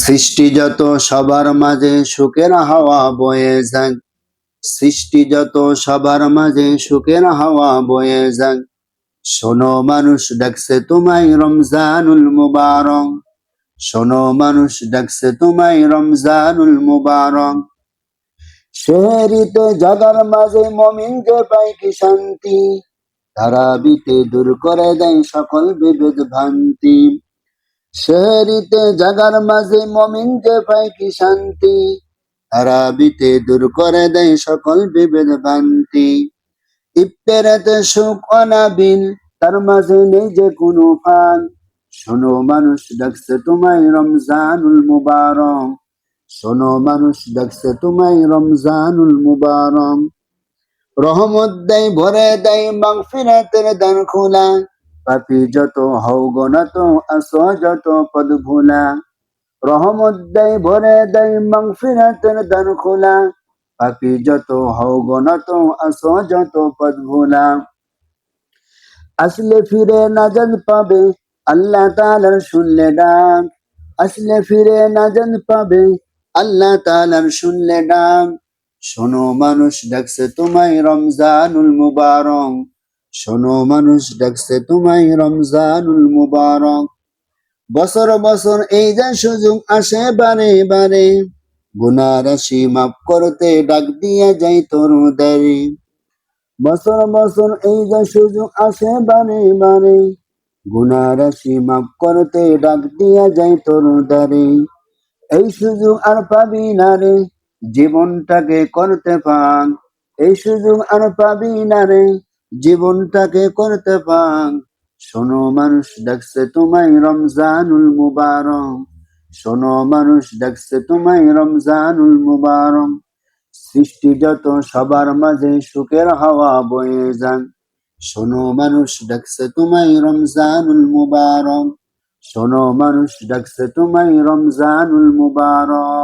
সৃষ্টি যত সবার মাঝে সুখের হাওয়া বয়ে যাক। সৃষ্টি যত সবার মাঝে সুখের হাওয়া বয়ে যাক। শোনো মানুষ ডাকছে তোমায় রমজানুল মুবারক। শোনো মানুষ ডাকছে তোমায় রমজানুল মুবারক। সেহরিতে জাগার মাঝে মমিন যে পায় কি শান্তি। তারাবিতে দূর করে দেয় সকল বিভেদ ভ্রান্তি। সেহরিতে জাগার মাঝে মমিন যে পায় কি শান্তি। তারাবিতে দূর করে দেয় সকল বিভেদ ভ্রান্তি। ইফতারেতে সুখ অনাবিল, তার মাঝে নেই যে কোনো ফান। শোনো মানুষ ডাকছে তোমায় রমজানুল মুবারক। শোনো মানুষ ডাকছে তোমায় রমজানুল মুবারক। রহমত দেয় ভরে দেয় মাগফিরাতের দ্বার খোলা। পাপী যত হও গো না তো আসো যত পদ ভোলা। রহমত দেয় ভরে দেয় মাগফিরাতের দ্বার খোলা। পাপী যত হও গো না তো আসো যত পদ ভোলা। আসলে ফিরে নাজাত পাবে আল্লাহ তাআলার শুনলে ডাক। আসলে ফিরে নাজাত পাবে আল্লাহ তাআলার শুনলে ডাক। শোনো মানুষ ডাকছে তোমায় রমজানুল মুবারক। শোনো মানুষ ডাকছে তোমায় রমজানুল মুবারক। বছর বছর এই যে সুযোগ আসে বারে বারে। গুনাহ রাশি মাফ করতে ডাক দিয়া যাই তরুদের। বছর বছর এই যে সুযোগ আসে বারে বারে। গুনাহ রাশি মাফ করতে ডাক দিয়া যাই তরুদের। এই সুযোগ আর পাবি না রে, জীবনটাকে করতে পাক। এই সুযোগ আর পাবি না রে, জীবনটাকে করতে পাক। শোনো মানুষ ডাকছে তোমায় রমজানুল মুবারক। শোনো মানুষ ডাকছে তোমায় রমজানুল মুবারক। সৃষ্টি যত সবার মাঝে সুখের হাওয়া বয়ে যাক। শোনো মানুষ ডাকছে তোমায় রমজানুল মুবারক। শোনো মানুষ ডাকছে তোমায় রমজানুল মুবারক।